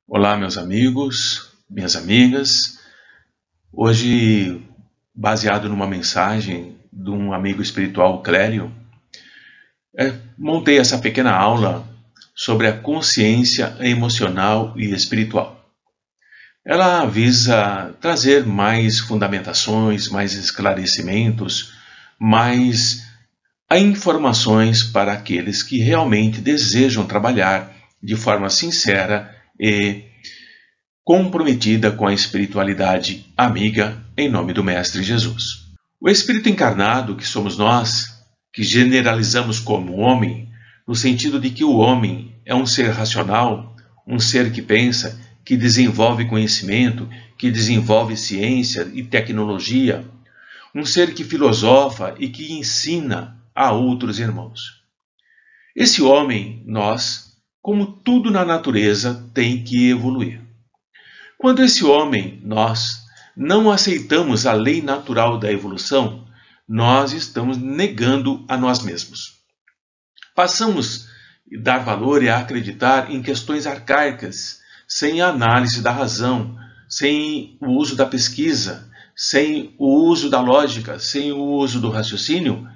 Olá, meus amigos, minhas amigas. Hoje, baseado numa mensagem de um amigo espiritual, Clélio, montei essa pequena aula sobre a consciência emocional e espiritual. Ela visa trazer mais fundamentações, mais esclarecimentos, mais informações para aqueles que realmente desejam trabalhar de forma sincera e comprometida com a espiritualidade amiga em nome do Mestre Jesus. O espírito encarnado, que somos nós, que generalizamos como homem, no sentido de que o homem é um ser racional, um ser que pensa, que desenvolve conhecimento, que desenvolve ciência e tecnologia, um ser que filosofa e que ensina a outros irmãos. Esse homem, nós, como tudo na natureza, tem que evoluir. Quando esse homem, nós, não aceitamos a lei natural da evolução, nós estamos negando a nós mesmos. Passamos a dar valor e a acreditar em questões arcaicas, sem a análise da razão, sem o uso da pesquisa, sem o uso da lógica, sem o uso do raciocínio,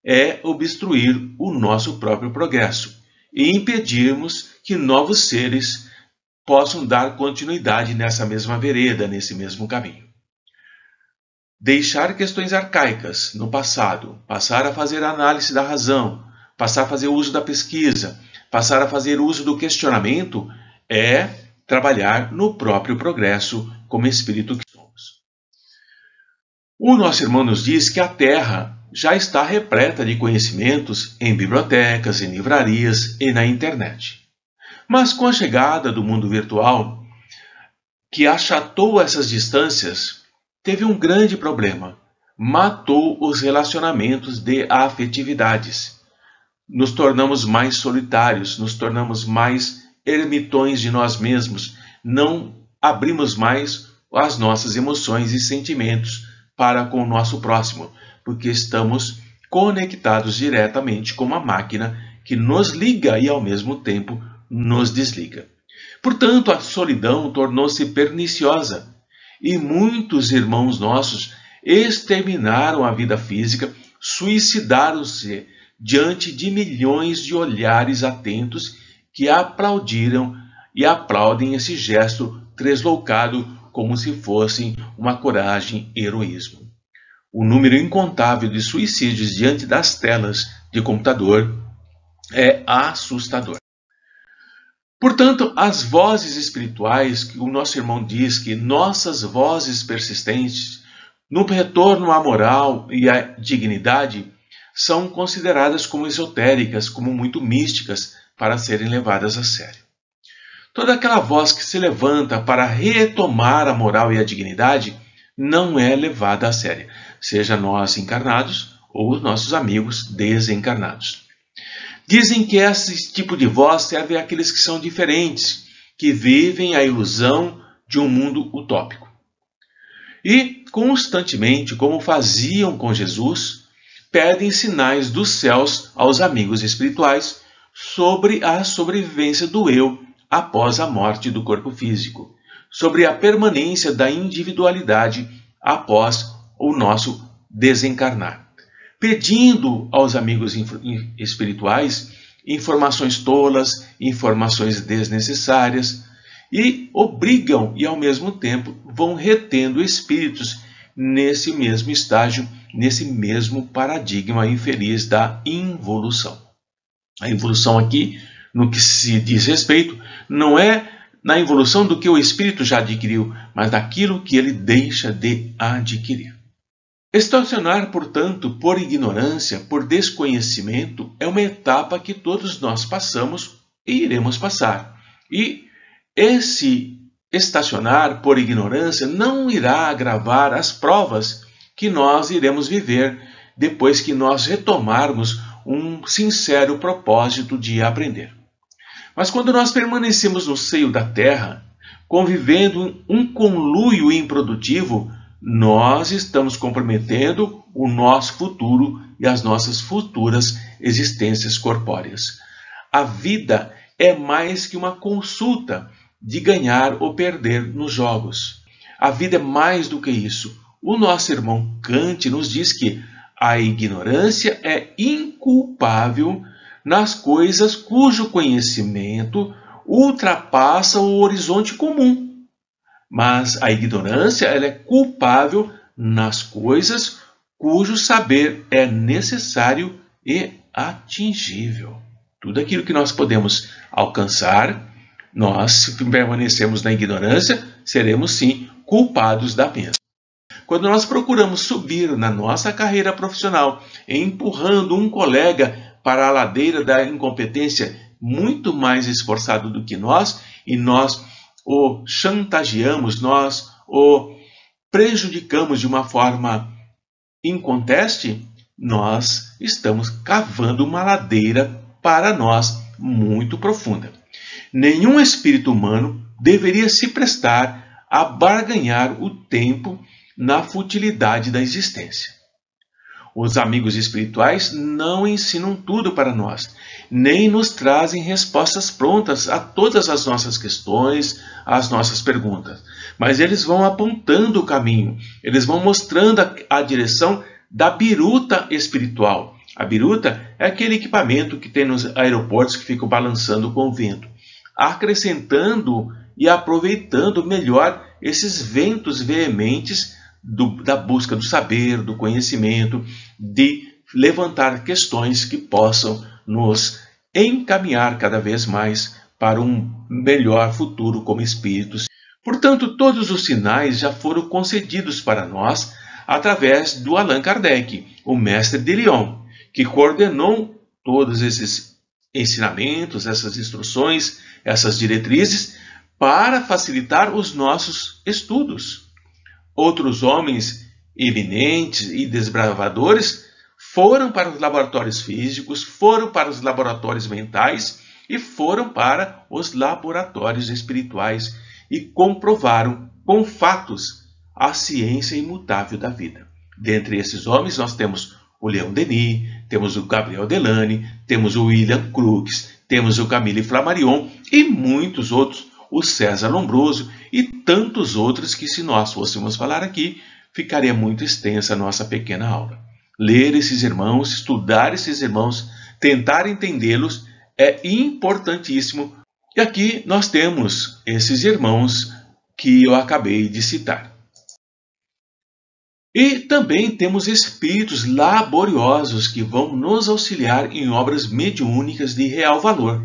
é obstruir o nosso próprio progresso e impedirmos que novos seres possam dar continuidade nessa mesma vereda, nesse mesmo caminho. Deixar questões arcaicas no passado, passar a fazer a análise da razão, passar a fazer uso da pesquisa, passar a fazer uso do questionamento, é trabalhar no próprio progresso como espírito que somos. O nosso irmão nos diz que a Terra já está repleta de conhecimentos em bibliotecas, em livrarias e na internet. Mas com a chegada do mundo virtual, que achatou essas distâncias, teve um grande problema. Matou os relacionamentos de afetividades. Nos tornamos mais solitários, nos tornamos mais ermitões de nós mesmos. Não abrimos mais as nossas emoções e sentimentos para com o nosso próximo, porque estamos conectados diretamente com uma máquina que nos liga e ao mesmo tempo nos desliga. Portanto, a solidão tornou-se perniciosa e muitos irmãos nossos exterminaram a vida física, suicidaram-se diante de milhões de olhares atentos que aplaudiram e aplaudem esse gesto tresloucado como se fosse uma coragem e heroísmo. O número incontável de suicídios diante das telas de computador é assustador. Portanto, as vozes espirituais, que o nosso irmão diz que nossas vozes persistentes, no retorno à moral e à dignidade, são consideradas como esotéricas, como muito místicas, para serem levadas a sério. Toda aquela voz que se levanta para retomar a moral e a dignidade não é levada a sério, seja nós encarnados ou os nossos amigos desencarnados. Dizem que esse tipo de voz serve àqueles que são diferentes, que vivem a ilusão de um mundo utópico. E, constantemente, como faziam com Jesus, pedem sinais dos céus aos amigos espirituais sobre a sobrevivência do eu após a morte do corpo físico, sobre a permanência da individualidade após o nosso desencarnar, pedindo aos amigos espirituais informações tolas, informações desnecessárias, e obrigam e ao mesmo tempo vão retendo espíritos nesse mesmo estágio, nesse mesmo paradigma infeliz da involução. A involução aqui, no que se diz respeito, não é na evolução do que o espírito já adquiriu, mas daquilo que ele deixa de adquirir. Estacionar, portanto, por ignorância, por desconhecimento, é uma etapa que todos nós passamos e iremos passar. E esse estacionar por ignorância não irá agravar as provas que nós iremos viver depois que nós retomarmos um sincero propósito de aprender. Mas quando nós permanecemos no seio da terra, convivendo um conluio improdutivo, nós estamos comprometendo o nosso futuro e as nossas futuras existências corpóreas. A vida é mais que uma consulta, de ganhar ou perder nos jogos. A vida é mais do que isso. O nosso irmão Kant nos diz que a ignorância é inculpável nas coisas cujo conhecimento ultrapassa o horizonte comum. Mas a ignorância ela é culpável nas coisas cujo saber é necessário e atingível. Tudo aquilo que nós podemos alcançar, nós, se permanecermos na ignorância, seremos sim culpados da mesma. Quando nós procuramos subir na nossa carreira profissional, empurrando um colega para a ladeira da incompetência muito mais esforçado do que nós, e nós o chantageamos, nós o prejudicamos de uma forma inconteste, nós estamos cavando uma ladeira para nós muito profunda. Nenhum espírito humano deveria se prestar a barganhar o tempo na futilidade da existência. Os amigos espirituais não ensinam tudo para nós, nem nos trazem respostas prontas a todas as nossas questões, às nossas perguntas. Mas eles vão apontando o caminho, eles vão mostrando a direção da biruta espiritual. A biruta é aquele equipamento que tem nos aeroportos que fica balançando com o vento, acrescentando e aproveitando melhor esses ventos veementes da busca do saber, do conhecimento, de levantar questões que possam nos encaminhar cada vez mais para um melhor futuro como espíritos. Portanto, todos os sinais já foram concedidos para nós através do Allan Kardec, o mestre de Lyon, que coordenou todos esses ensinamentos, essas instruções, essas diretrizes para facilitar os nossos estudos. Outros homens eminentes e desbravadores foram para os laboratórios físicos, foram para os laboratórios mentais e foram para os laboratórios espirituais e comprovaram com fatos a ciência imutável da vida. Dentre esses homens nós temos o Leon Denis, temos o Gabriel Delany, temos o William Crookes, temos o Camille Flammarion e muitos outros, o César Lombroso e tantos outros que, se nós fôssemos falar aqui, ficaria muito extensa a nossa pequena aula. Ler esses irmãos, estudar esses irmãos, tentar entendê-los é importantíssimo. E aqui nós temos esses irmãos que eu acabei de citar. E também temos espíritos laboriosos que vão nos auxiliar em obras mediúnicas de real valor,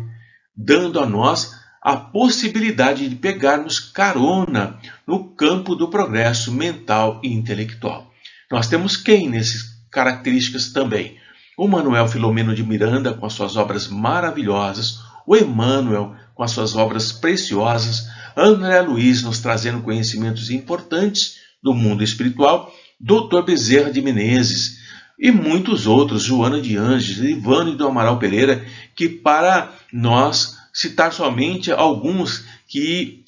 dando a nós a possibilidade de pegarmos carona no campo do progresso mental e intelectual. Nós temos quem nessas características também? O Manuel Filomeno de Miranda com as suas obras maravilhosas, o Emmanuel com as suas obras preciosas, André Luiz nos trazendo conhecimentos importantes do mundo espiritual, Dr. Bezerra de Menezes e muitos outros, Joana de Anjos, Ivane do Amaral Pereira, que para nós citar somente alguns que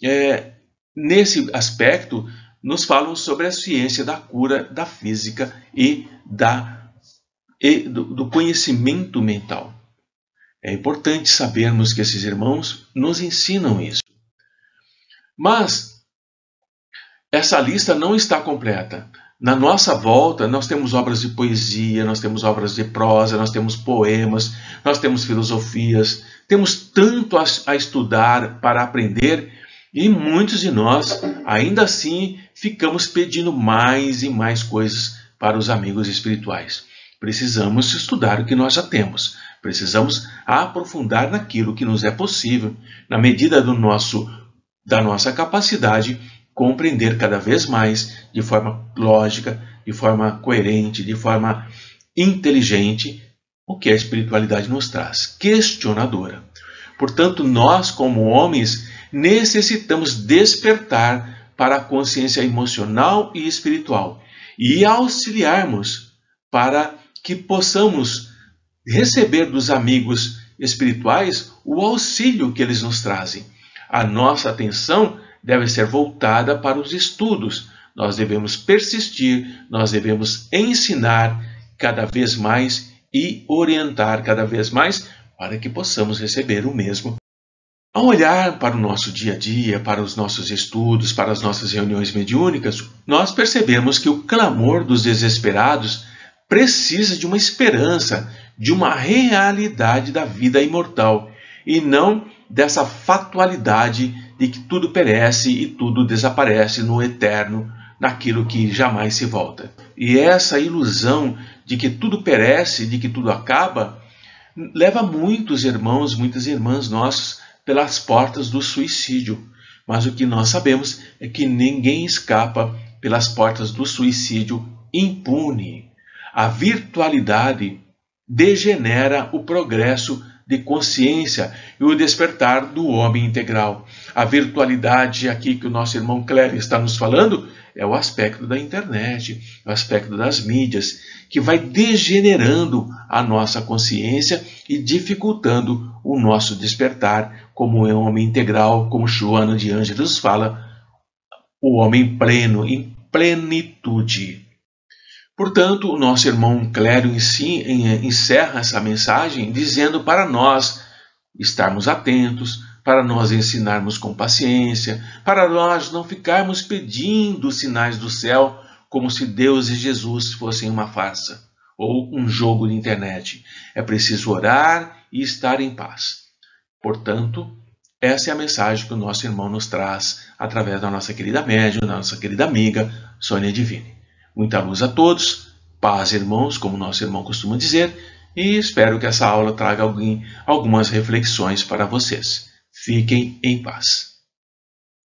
nesse aspecto nos falam sobre a ciência da cura, da física e do conhecimento mental. É importante sabermos que esses irmãos nos ensinam isso. Mas essa lista não está completa. Na nossa volta, nós temos obras de poesia, nós temos obras de prosa, nós temos poemas, nós temos filosofias, temos tanto a estudar para aprender e muitos de nós, ainda assim, ficamos pedindo mais e mais coisas para os amigos espirituais. Precisamos estudar o que nós já temos, precisamos aprofundar naquilo que nos é possível, na medida da nossa capacidade, compreender cada vez mais, de forma lógica, de forma coerente, de forma inteligente, o que a espiritualidade nos traz, questionadora. Portanto, nós, como homens, necessitamos despertar para a consciência emocional e espiritual e auxiliarmos para que possamos receber dos amigos espirituais o auxílio que eles nos trazem. A nossa atenção deve ser voltada para os estudos. Nós devemos persistir, nós devemos ensinar cada vez mais e orientar cada vez mais para que possamos receber o mesmo Ao olhar para o nosso dia a dia, para os nossos estudos, para as nossas reuniões mediúnicas, nós percebemos que o clamor dos desesperados precisa de uma esperança, de uma realidade da vida imortal, e não dessa fatualidade de que tudo perece e tudo desaparece no eterno, naquilo que jamais se volta. E essa ilusão de que tudo perece, de que tudo acaba, leva muitos irmãos, muitas irmãs nossos pelas portas do suicídio. Mas o que nós sabemos é que ninguém escapa pelas portas do suicídio impune. A virtualidade degenera o progresso de consciência e o despertar do homem integral. A virtualidade aqui que o nosso irmão Clério está nos falando é o aspecto da internet, o aspecto das mídias, que vai degenerando a nossa consciência e dificultando o nosso despertar como um homem integral, como Joana de Ângeles fala, o homem pleno, em plenitude. Portanto, o nosso irmão Clério encerra essa mensagem dizendo para nós estarmos atentos, para nós ensinarmos com paciência, para nós não ficarmos pedindo sinais do céu como se Deus e Jesus fossem uma farsa ou um jogo de internet. É preciso orar e estar em paz. Portanto, essa é a mensagem que o nosso irmão nos traz através da nossa querida médium, da nossa querida amiga Sônia Divine. Muita luz a todos, paz, irmãos, como nosso irmão costuma dizer, e espero que essa aula traga algumas reflexões para vocês. Fiquem em paz.